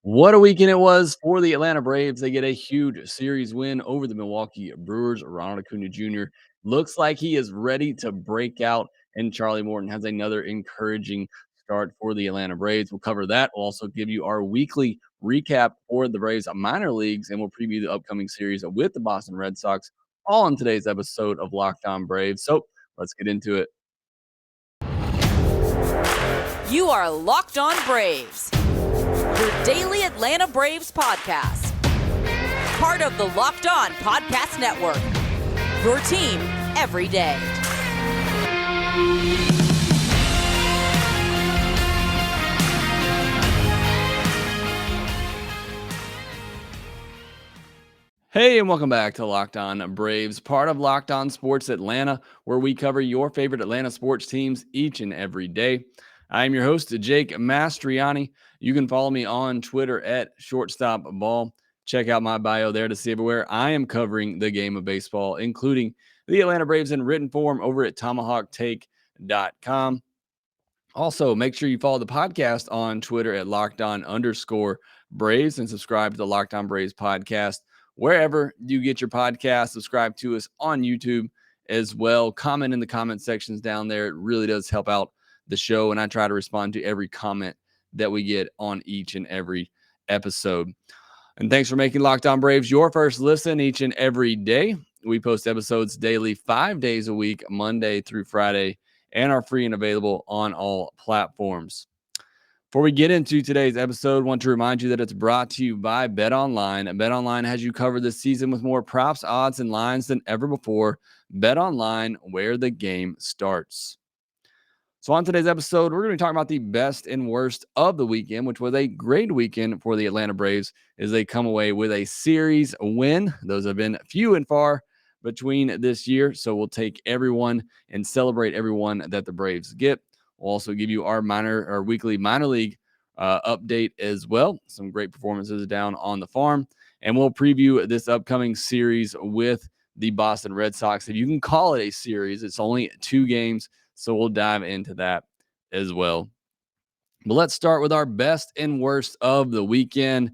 What a weekend it was for the Atlanta Braves. They get a huge series win over the Milwaukee Brewers. Ronald Acuna Jr. looks like he is ready to break out, and Charlie Morton has another encouraging start for the Atlanta Braves. We'll cover that. We'll also give you our weekly recap for the Braves minor leagues, and we'll preview the upcoming series with the Boston Red Sox, all in today's episode of Lockedon Braves. So let's get into it. You are Locked On Braves, your daily Atlanta Braves podcast. Part of the Locked On Podcast Network, your team every day. Hey, and welcome back to Locked On Braves, part of Locked On Sports Atlanta, where we cover your favorite Atlanta sports teams each and every day. I am your host, Jake Mastroianni. You can follow me on Twitter at shortstopball. Check out my bio there to see everywhere I am covering the game of baseball, including the Atlanta Braves in written form over at tomahawktake.com. Also, make sure you follow the podcast on Twitter at LockedOn_Braves and subscribe to the Locked On Braves podcast wherever you get your podcast. Subscribe to us on YouTube as well. Comment in the comment sections down there. It really does help out the show, and I try to respond to every comment that we get on each and every episode. And thanks for making Locked On Braves your first listen each and every day. We post episodes daily, 5 days a week, Monday through Friday, and are free and available on all platforms. Before we get into today's episode, I want to remind you that it's brought to you by BetOnline. BetOnline has you covered this season with more props, odds, and lines than ever before. BetOnline, where the game starts. So on today's episode, we're going to be talking about the best and worst of the weekend, which was a great weekend for the Atlanta Braves as they come away with a series win. Those have been few and far between this year, so we'll take everyone and celebrate everyone that the Braves get. We'll also give you our weekly minor league update as well. Some great performances down on the farm, and we'll preview this upcoming series with the Boston Red Sox. If you can call it a series, it's only 2 games. So we'll dive into that as well. But let's start with our best and worst of the weekend.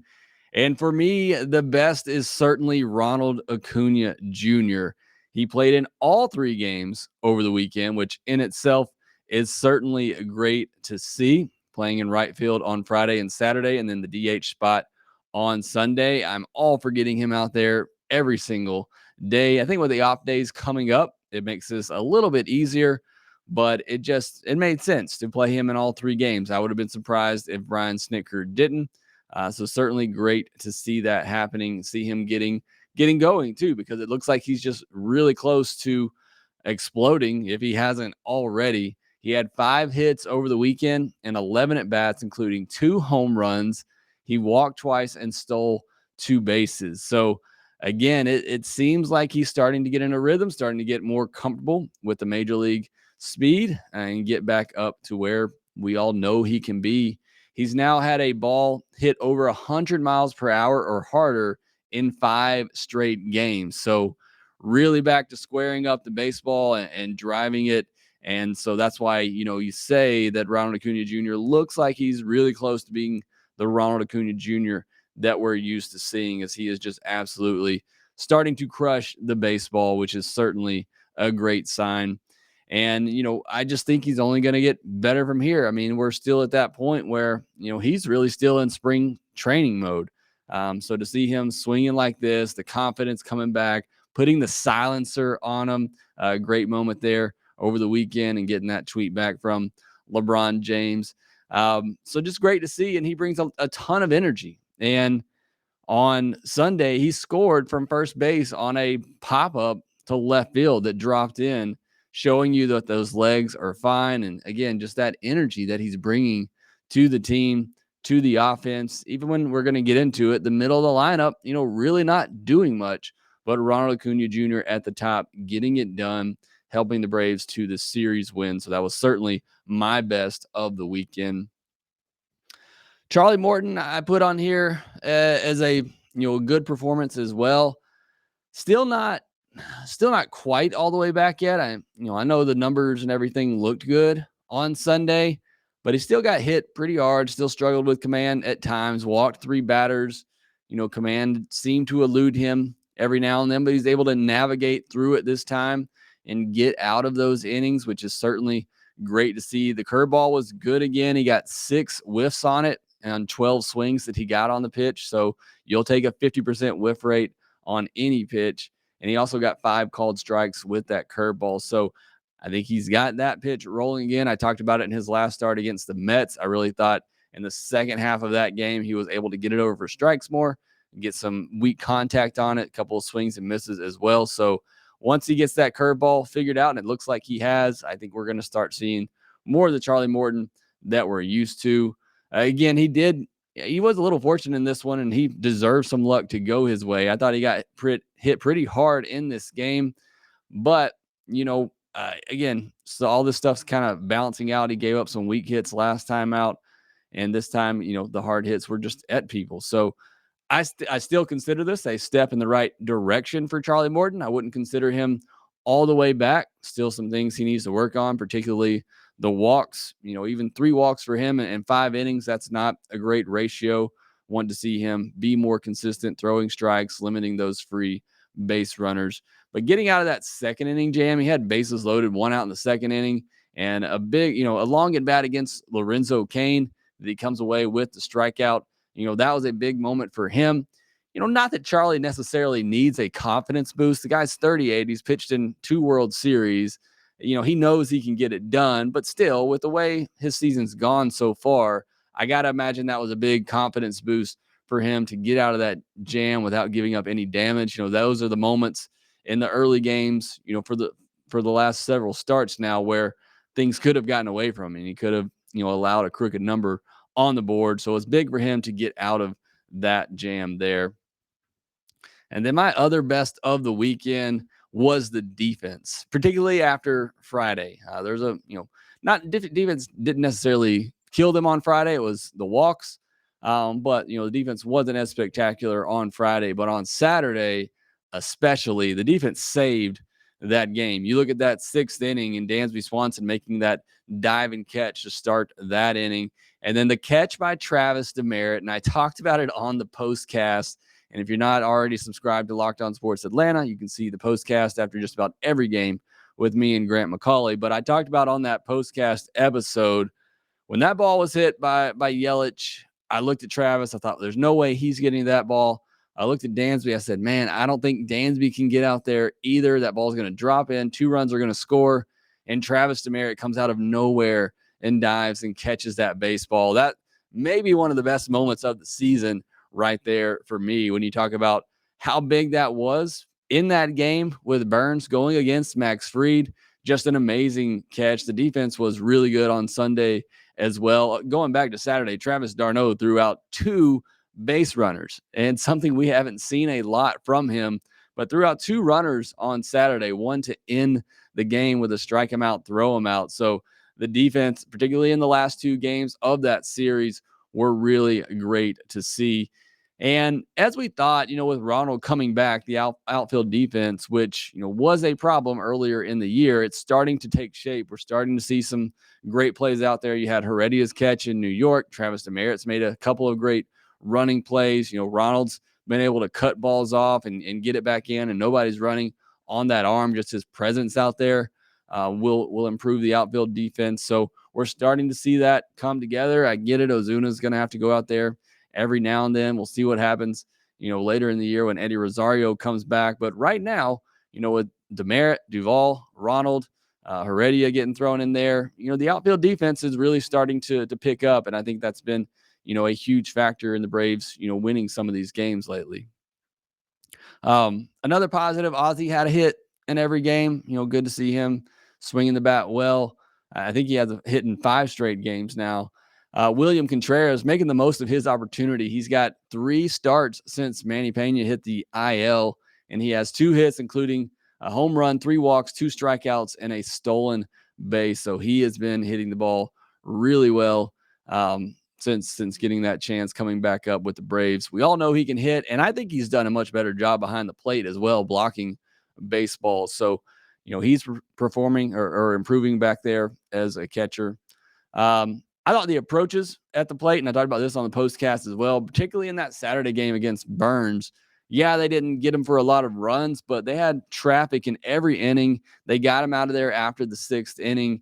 And for me, the best is certainly Ronald Acuna Jr. He played in all 3 games over the weekend, which in itself is certainly great to see. Playing in right field on Friday and Saturday, and then the DH spot on Sunday. I'm all for getting him out there every single day. I think with the off days coming up, it makes this a little bit easier. But it made sense to play him in all 3 games. I would have been surprised if Brian Snitker didn't. So certainly great to see that happening, see him getting going too, because it looks like he's just really close to exploding if he hasn't already. He had 5 hits over the weekend and 11 at-bats, including 2 home runs. He walked twice and stole 2 bases. So again, it seems like he's starting to get in a rhythm, starting to get more comfortable with the major league speed and get back up to where we all know he can be. He's now had a ball hit over 100 miles per hour or harder in 5 straight games. So really back to squaring up the baseball and driving it. And so that's why, you say that Ronald Acuna Jr. looks like he's really close to being the Ronald Acuna Jr. that we're used to seeing, as he is just absolutely starting to crush the baseball, which is certainly a great sign. And, I just think he's only going to get better from here. I mean, we're still at that point where, he's really still in spring training mode. So to see him swinging like this, the confidence coming back, putting the silencer on him, a great moment there over the weekend, and getting that tweet back from LeBron James. So just great to see. And he brings a ton of energy. And on Sunday, he scored from first base on a pop-up to left field that dropped in, showing you that those legs are fine. And again, just that energy that he's bringing to the team, to the offense. Even when we're going to get into it, the middle of the lineup, really not doing much, but Ronald Acuna Jr. at the top, getting it done, helping the Braves to the series win. So that was certainly my best of the weekend. Charlie Morton, I put on here as a good performance as well. Still not quite all the way back yet. I know the numbers and everything looked good on Sunday, but he still got hit pretty hard, still struggled with command at times, walked 3 batters. Command seemed to elude him every now and then, but he's able to navigate through it this time and get out of those innings, which is certainly great to see. The curveball was good again. He got 6 whiffs on it and 12 swings that he got on the pitch. So you'll take a 50% whiff rate on any pitch. And he also got 5 called strikes with that curveball. So I think he's got that pitch rolling again. I talked about it in his last start against the Mets. I really thought in the second half of that game, he was able to get it over for strikes more, get some weak contact on it, a couple of swings and misses as well. So once he gets that curveball figured out, and it looks like he has, I think we're going to start seeing more of the Charlie Morton that we're used to. Again, he was a little fortunate in this one, and he deserved some luck to go his way. I thought he got hit pretty hard in this game, but, again, so all this stuff's kind of balancing out. He gave up some weak hits last time out, and this time, the hard hits were just at people. So I still consider this a step in the right direction for Charlie Morton. I wouldn't consider him all the way back. Still some things he needs to work on, particularly the walks. Even 3 walks for him and 5 innings, that's not a great ratio. Want to see him be more consistent, throwing strikes, limiting those free base runners. But getting out of that second inning jam, he had bases loaded, 1 out in the second inning, and a big, a long at bat against Lorenzo Cain that he comes away with the strikeout. That was a big moment for him. Not that Charlie necessarily needs a confidence boost. The guy's 38. He's pitched in 2 World Series. He knows he can get it done, but still, with the way his season's gone so far, I got to imagine that was a big confidence boost for him to get out of that jam without giving up any damage. Those are the moments in the early games, for the last several starts now where things could have gotten away from him, and he could have, allowed a crooked number on the board. So it's big for him to get out of that jam there. And then my other best of the weekend was the defense, particularly after Friday. There's not defense didn't necessarily kill them on Friday. It was the walks. But the defense wasn't as spectacular on Friday, but on Saturday, especially, the defense saved that game. You look at that 6th inning and Dansby Swanson making that dive and catch to start that inning. And then the catch by Travis Demeritte. And I talked about it on the postcast. And if you're not already subscribed to Locked On Sports Atlanta, you can see the postcast after just about every game with me and Grant McCauley. But I talked about on that postcast episode, when that ball was hit by Yelich, I looked at Travis. I thought, there's no way he's getting that ball. I looked at Dansby. I said, man, I don't think Dansby can get out there either. That ball's going to drop in. 2 runs are going to score. And Travis Demeritte comes out of nowhere and dives and catches that baseball. That may be one of the best moments of the season right there for me when you talk about how big that was in that game with Burns going against Max Fried. Just an amazing catch. The defense was really good on Sunday as well. Going back to Saturday, Travis d'Arnaud threw out 2 base runners, and something we haven't seen a lot from him, but threw out 2 runners on Saturday, 1 to end the game with a strike him out, throw him out. So the defense, particularly in the last 2 games of that series, were really great to see. And as we thought, with Ronald coming back, the outfield defense, which, was a problem earlier in the year, it's starting to take shape. We're starting to see some great plays out there. You had Heredia's catch in New York. Travis Demeritte's made a couple of great running plays. Ronald's been able to cut balls off and get it back in, and nobody's running on that arm. Just his presence out there will improve the outfield defense. So we're starting to see that come together. I get it. Ozuna's going to have to go out there every now and then. We'll see what happens, later in the year when Eddie Rosario comes back. But right now, with Demeritte, Duvall, Ronald, Heredia getting thrown in there, the outfield defense is really starting to pick up. And I think that's been, a huge factor in the Braves, winning some of these games lately. Another positive, Ozzy had a hit in every game. Good to see him swinging the bat well. I think he has a hit in 5 straight games now. William Contreras making the most of his opportunity. He's got 3 starts since Manny Pena hit the IL, and he has 2 hits, including a home run, 3 walks, 2 strikeouts, and a stolen base. So he has been hitting the ball really well since getting that chance coming back up with the Braves. We all know he can hit, and I think he's done a much better job behind the plate as well, blocking baseballs. So, he's performing or improving back there as a catcher. I thought the approaches at the plate, and I talked about this on the postcast as well, particularly in that Saturday game against Burns. Yeah, they didn't get him for a lot of runs, but they had traffic in every inning. They got him out of there after the 6th inning.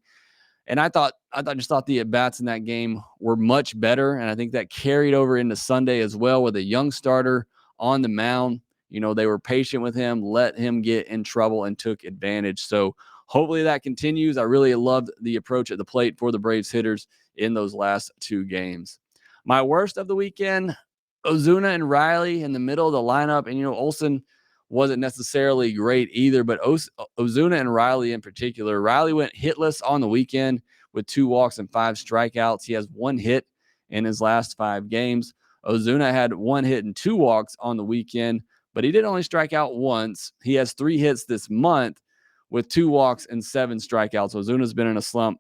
And I just thought the at-bats in that game were much better. And I think that carried over into Sunday as well with a young starter on the mound. They were patient with him, let him get in trouble, and took advantage. So hopefully that continues. I really loved the approach at the plate for the Braves hitters in those last 2 games. My worst of the weekend, Ozuna and Riley in the middle of the lineup. And, Olsen wasn't necessarily great either, but Ozuna and Riley in particular. Riley went hitless on the weekend with 2 walks and 5 strikeouts. He has 1 hit in his last 5 games. Ozuna had 1 hit and 2 walks on the weekend, but he did only strike out once. He has 3 hits this month with 2 walks and 7 strikeouts. Ozuna's been in a slump,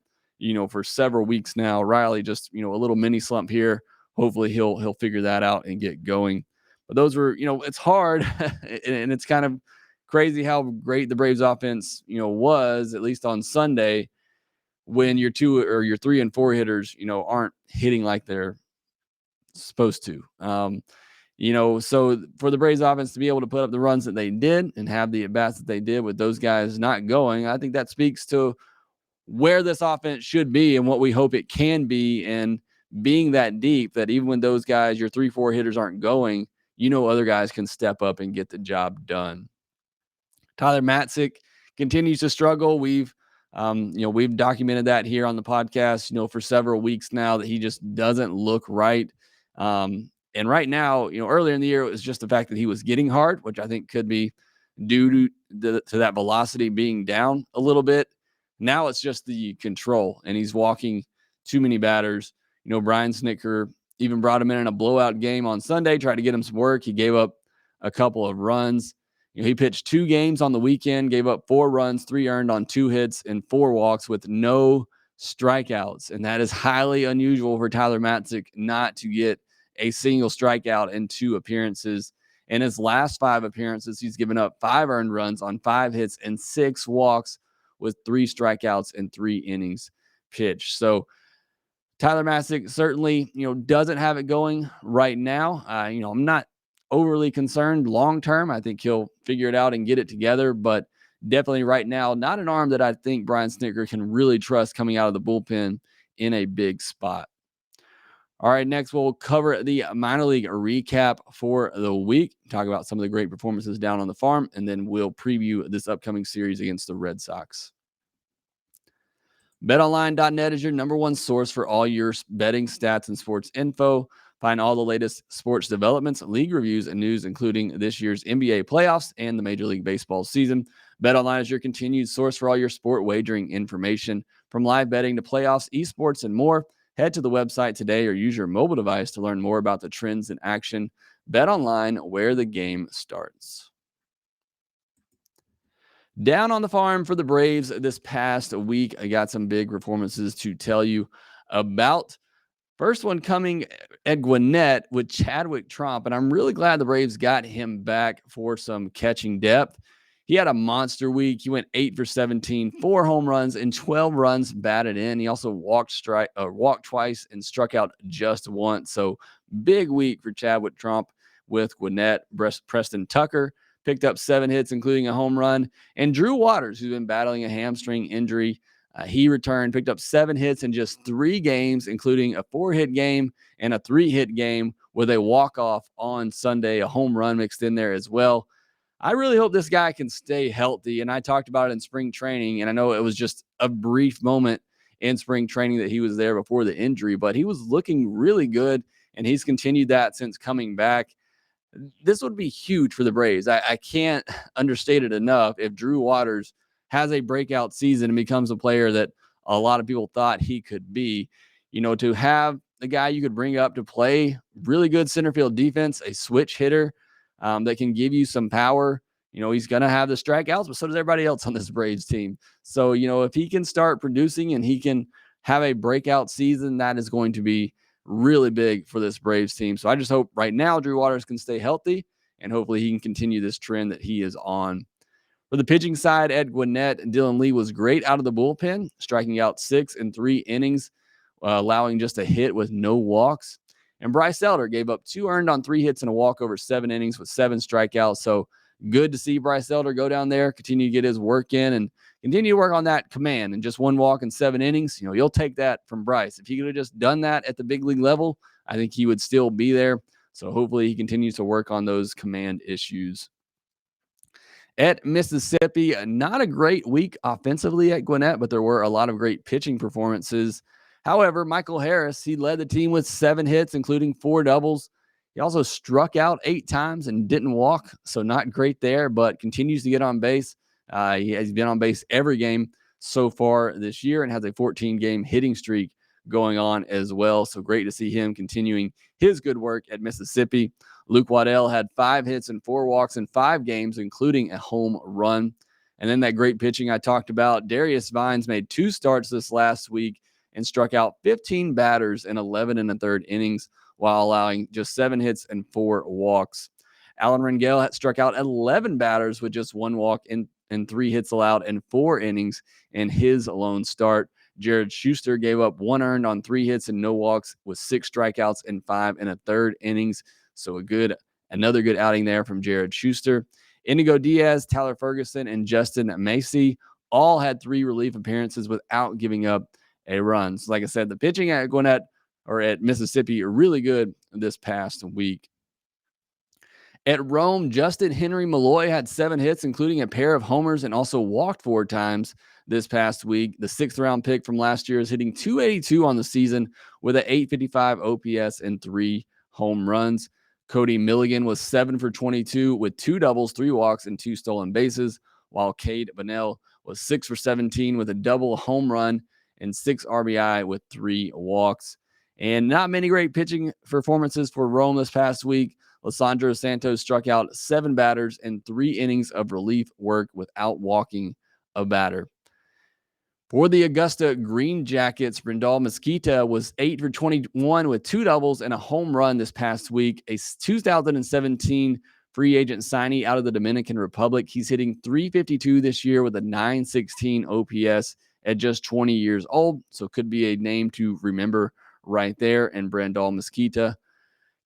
for several weeks now. Riley just, a little mini slump here. Hopefully he'll figure that out and get going. But those were, it's hard and it's kind of crazy how great the Braves offense, was, at least on Sunday, when your 2 or your 3 and 4 hitters, aren't hitting like they're supposed to. So for the Braves offense to be able to put up the runs that they did and have the at-bats that they did with those guys not going, I think that speaks to where this offense should be and what we hope it can be, and being that deep that even when those guys, your 3-4 hitters, aren't going, other guys can step up and get the job done. Tyler Matzik continues to struggle. We've documented that here on the podcast, for several weeks now, that he just doesn't look right. And right now, earlier in the year, it was just the fact that he was getting hard, which I think could be due to that velocity being down a little bit. Now it's just the control, and he's walking too many batters. Brian Snitker even brought him in a blowout game on Sunday, tried to get him some work. He gave up a couple of runs. He pitched 2 games on the weekend, gave up 4 runs, 3 earned on 2 hits and 4 walks with no strikeouts. And that is highly unusual for Tyler Matzik not to get a single strikeout in 2 appearances. In his last 5 appearances, he's given up 5 earned runs on 5 hits and 6 walks with 3 strikeouts and 3 innings pitched. So Tyler Matzik certainly, doesn't have it going right now. I'm not overly concerned long term. I think he'll figure it out and get it together, but definitely right now, not an arm that I think Brian Snitker can really trust coming out of the bullpen in a big spot. All right, next we'll cover the minor league recap for the week, talk about some of the great performances down on the farm, and then we'll preview this upcoming series against the Red Sox. BetOnline.net is your number one source for all your betting stats and sports info. Find all the latest sports developments, league reviews, and news, including this year's NBA playoffs and the Major League Baseball season. BetOnline is your continued source for all your sport wagering information, from live betting to playoffs, esports, and more. Head to the website today or use your mobile device to learn more about the trends in action. BetOnline, where the game starts. Down on the farm for the Braves this past week, I got some big performances to tell you about. First one coming at Gwinnett with Chadwick Tromp, and I'm really glad the Braves got him back for some catching depth. He had a monster week. He went 8 for 17, 4 home runs, and 12 runs batted in. He also walked twice and struck out just once. So big week for Chadwick Tromp with Gwinnett. Preston Tucker picked up 7 hits, including a home run. And Drew Waters, who's been battling a hamstring injury, he returned, picked up 7 hits in just 3 games, including a 4-hit game and a 3-hit game with a walk-off on Sunday, a home run mixed in there as well. I really hope this guy can stay healthy. And I talked about it in spring training, and I know it was just a brief moment in spring training that he was there before the injury, but he was looking really good, and he's continued that since coming back. This would be huge for the Braves. I can't understate it enough if Drew Waters has a breakout season and becomes a player that a lot of people thought he could be. To have a guy you could bring up to play really good center field defense, a switch hitter that can give you some power. He's going to have the strikeouts, but so does everybody else on this Braves team. So, if he can start producing and he can have a breakout season, that is going to be really big for this Braves team. So I just hope right now Drew Waters can stay healthy, and hopefully he can continue this trend that he is on. For the pitching side at Gwinnett, Dylan Lee was great out of the bullpen, striking out 6 in 3 innings allowing just a hit with no walks. And Bryce Elder gave up 2 earned on 3 hits and a walk over 7 innings with 7 strikeouts. So good to see Bryce Elder go down there, continue to get his work in, and continue to work on that command. And just 1 walk in 7 innings, you'll take that from Bryce. If he could have just done that at the big league level, I think he would still be there. So hopefully he continues to work on those command issues. At Mississippi, not a great week offensively at Gwinnett, but there were a lot of great pitching performances. However, Michael Harris, he led the team with 7 hits, including 4 doubles. He also struck out 8 times and didn't walk, so not great there, but continues to get on base. He has been on base every game so far this year and has a 14-game hitting streak going on as well. So great to see him continuing his good work at Mississippi. Luke Waddell had 5 hits and 4 walks in 5 games, including a home run. And then that great pitching I talked about, Darius Vines made 2 starts this last week and struck out 15 batters in 11 1/3 innings while allowing just 7 hits and 4 walks. Alan Rangel struck out 11 batters with just 1 walk and 3 hits allowed in 4 innings in his lone start. Jared Schuster gave up 1 earned on 3 hits and no walks with 6 strikeouts in 5 1/3 innings. So another good outing there from Jared Schuster. Indigo Diaz, Tyler Ferguson, and Justin Macy all had 3 relief appearances without giving up a run. So like I said, the pitching at Gwinnett or at Mississippi are really good this past week. At Rome, Justin Henry Malloy had 7 hits, including a pair of homers, and also walked 4 times this past week. The 6th-round pick from last year is hitting .282 on the season with an .855 OPS and 3 home runs. Cody Milligan was 7 for 22 with 2 doubles, 3 walks, and 2 stolen bases, while Cade Bunnell was 6 for 17 with a double, home run, and 6 RBI with 3 walks. And not many great pitching performances for Rome this past week. Lissandro Santos struck out 7 batters in 3 innings of relief work without walking a batter. For the Augusta Green Jackets, Brindal Mesquita was 8 for 21 with 2 doubles and a home run this past week. A 2017 free agent signee out of the Dominican Republic. He's hitting .352 this year with a .916 OPS at just 20 years old. So could be a name to remember right there. And Brindal Mesquita.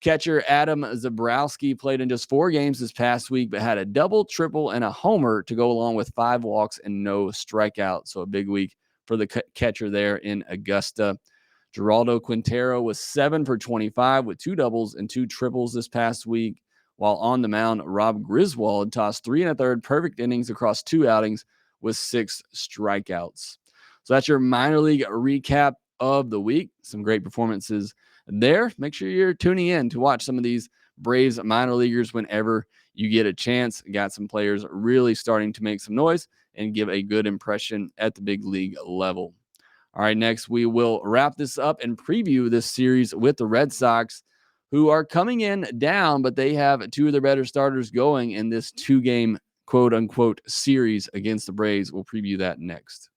Catcher Adam Zabrowski played in just 4 games this past week, but had a double, triple, and a homer to go along with 5 walks and no strikeouts. So a big week for the catcher there in Augusta. Geraldo Quintero was 7 for 25 with 2 doubles and 2 triples this past week. While on the mound, Rob Griswold tossed 3 1/3 perfect innings across 2 outings with 6 strikeouts. So that's your minor league recap of the week. Some great performances there. Make sure you're tuning in to watch some of these Braves minor leaguers whenever you get a chance. Got some players really starting to make some noise and give a good impression at the big league level. All right, next we will wrap this up and preview this series with the Red Sox, who are coming in down, but they have 2 of their better starters going in this 2-game quote-unquote series against the Braves. We'll preview that next.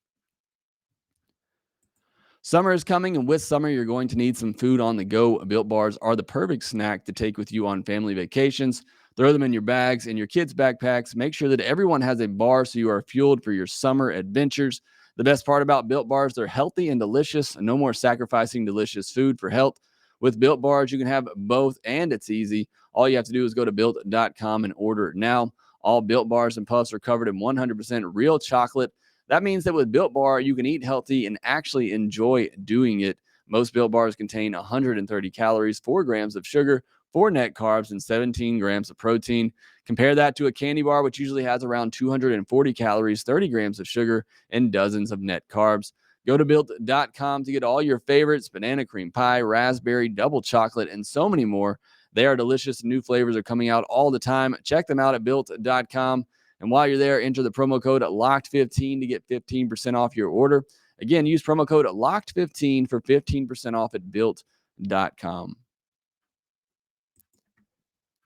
Summer is coming, and with summer, you're going to need some food on the go. Built Bars are the perfect snack to take with you on family vacations. Throw them in your bags and your kids' backpacks. Make sure that everyone has a bar so you are fueled for your summer adventures. The best part about Built Bars, they're healthy and delicious. No more sacrificing delicious food for health. With Built Bars, you can have both, and it's easy. All you have to do is go to Built.com and order it now. All Built Bars and Puffs are covered in 100% real chocolate. That means that with Built Bar, you can eat healthy and actually enjoy doing it. Most Built Bars contain 130 calories, 4 grams of sugar, 4 net carbs, and 17 grams of protein. Compare that to a candy bar, which usually has around 240 calories, 30 grams of sugar, and dozens of net carbs. Go to Built.com to get all your favorites: banana cream pie, raspberry, double chocolate, and so many more. They are delicious. New flavors are coming out all the time. Check them out at Built.com. And while you're there, enter the promo code LOCKED15 to get 15% off your order. Again, use promo code LOCKED15 for 15% off at Built.com.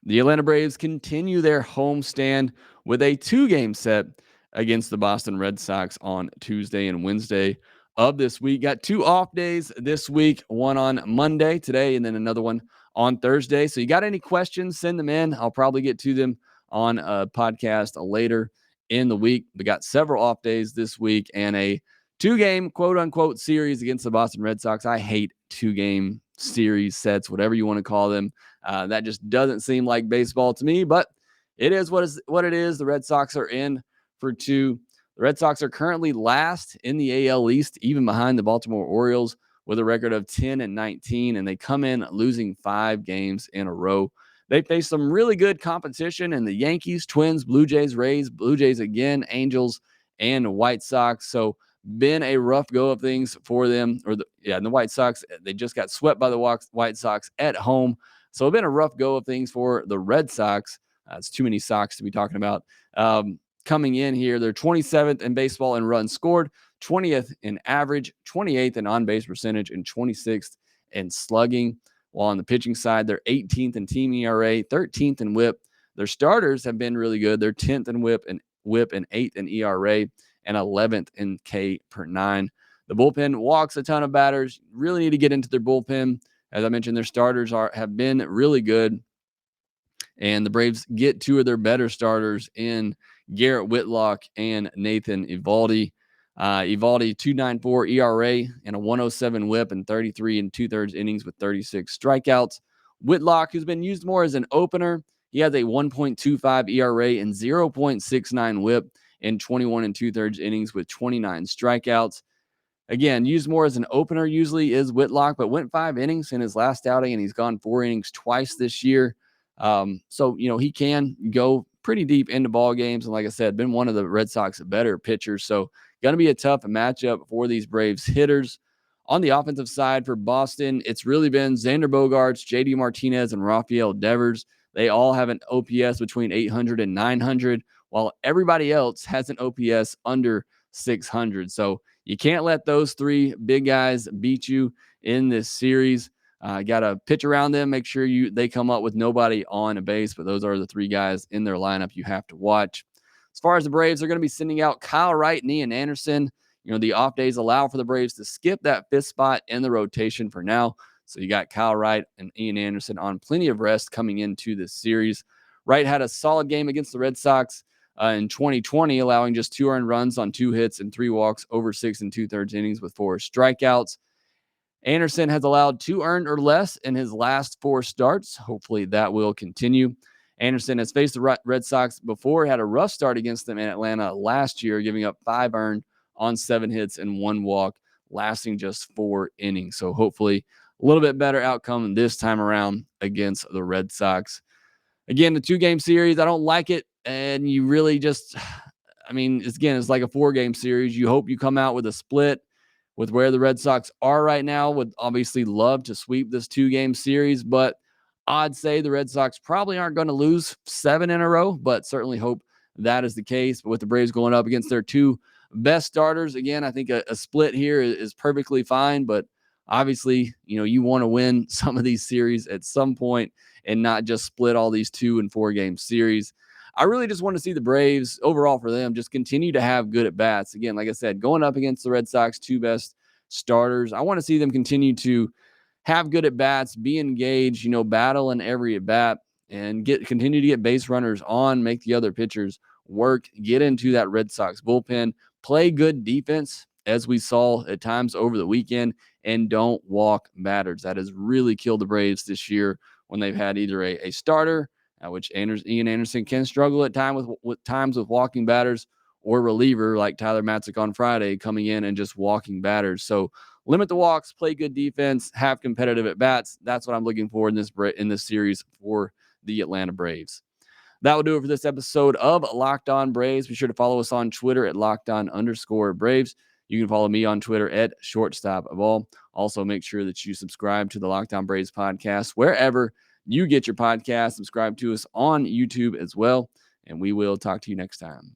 The Atlanta Braves continue their homestand with a 2-game set against the Boston Red Sox on Tuesday and Wednesday of this week. Got 2 off days this week, one on Monday today, and then another one on Thursday. So you got any questions, send them in. I'll probably get to them on a podcast later in the week. We got several off days this week and a 2-game quote unquote series against the Boston Red Sox. I hate 2-game series sets, whatever you want to call them. That just doesn't seem like baseball to me, but it is what it is. The Red Sox are in for 2. The Red Sox are currently last in the AL East, even behind the Baltimore Orioles, with a record of 10-19, and they come in losing 5 games in a row. They face some really good competition in the Yankees, Twins, Blue Jays, Rays, Blue Jays again, Angels, and White Sox. So been a rough go of things for them. And the White Sox, they just got swept by the White Sox at home. So it's been a rough go of things for the Red Sox. It's too many Sox to be talking about. Coming in here, they're 27th in baseball in runs scored, 20th in average, 28th in on-base percentage, and 26th in slugging. While on the pitching side, they're 18th in team ERA, 13th in WHIP. Their starters have been really good. They're 10th in WHIP and 8th in ERA, and 11th in K per 9. The bullpen walks a ton of batters. Really need to get into their bullpen. As I mentioned, their starters have been really good. And the Braves get 2 of their better starters in Garrett Whitlock and Nathan Eovaldi. Eovaldi, 2.94 ERA and a 107 WHIP and 33 2/3 innings with 36 strikeouts. Whitlock, who's been used more as an opener, he has a 1.25 ERA and 0.69 WHIP in 21 2/3 innings with 29 strikeouts. Again, used more as an opener usually is Whitlock, but went 5 innings in his last outing, and he's gone 4 innings twice this year. So, he can go pretty deep into ball games. And like I said, been one of the Red Sox better pitchers. So going to be a tough matchup for these Braves hitters. On the offensive side for Boston, it's really been Xander Bogaerts, JD Martinez, and Rafael Devers. They all have an OPS between 800 and 900, while everybody else has an OPS under 600. So you can't let those 3 big guys beat you in this series. Got to pitch around them, make sure they come up with nobody on a base, but those are the 3 guys in their lineup you have to watch. As far as the Braves, they're going to be sending out Kyle Wright and Ian Anderson. The off days allow for the Braves to skip that 5th spot in the rotation for now. So you got Kyle Wright and Ian Anderson on plenty of rest coming into this series. Wright had a solid game against the Red Sox in 2020, allowing just 2 earned runs on 2 hits and 3 walks over 6 2/3 innings with 4 strikeouts. Anderson has allowed 2 earned or less in his last 4 starts. Hopefully that will continue. Anderson has faced the Red Sox before, had a rough start against them in Atlanta last year, giving up 5 earned on 7 hits and 1 walk, lasting just 4 innings. So hopefully a little bit better outcome this time around against the Red Sox. Again, the 2-game series, I don't like it. And you really just, it's like a 4-game series. You hope you come out with a split. With where the Red Sox are right now, would obviously love to sweep this 2-game series, but I'd say the Red Sox probably aren't going to lose 7 in a row, but certainly hope that is the case. But with the Braves going up against their 2 best starters, again, I think a split here is perfectly fine, but obviously, you want to win some of these series at some point and not just split all these 2 and 4-game series. I really just want to see the Braves overall for them just continue to have good at bats. Again, like I said, going up against the Red Sox 2 best starters, I want to see them continue to have good at bats, be engaged, battle in every at bat, and continue to get base runners on, make the other pitchers work, get into that Red Sox bullpen, play good defense as we saw at times over the weekend, and don't walk batters. That has really killed the Braves this year when they've had either a starter, which Ian Anderson can struggle at times with walking batters, or reliever like Tyler Matzik on Friday coming in and just walking batters. So limit the walks, play good defense, have competitive at bats. That's what I'm looking for in this series for the Atlanta Braves. That will do it for this episode of Locked On Braves. Be sure to follow us on Twitter at @LockedOn_Braves. You can follow me on Twitter at @ShortstopOfAll. Also, make sure that you subscribe to the Locked On Braves podcast wherever you get your podcast. Subscribe to us on YouTube as well, and we will talk to you next time.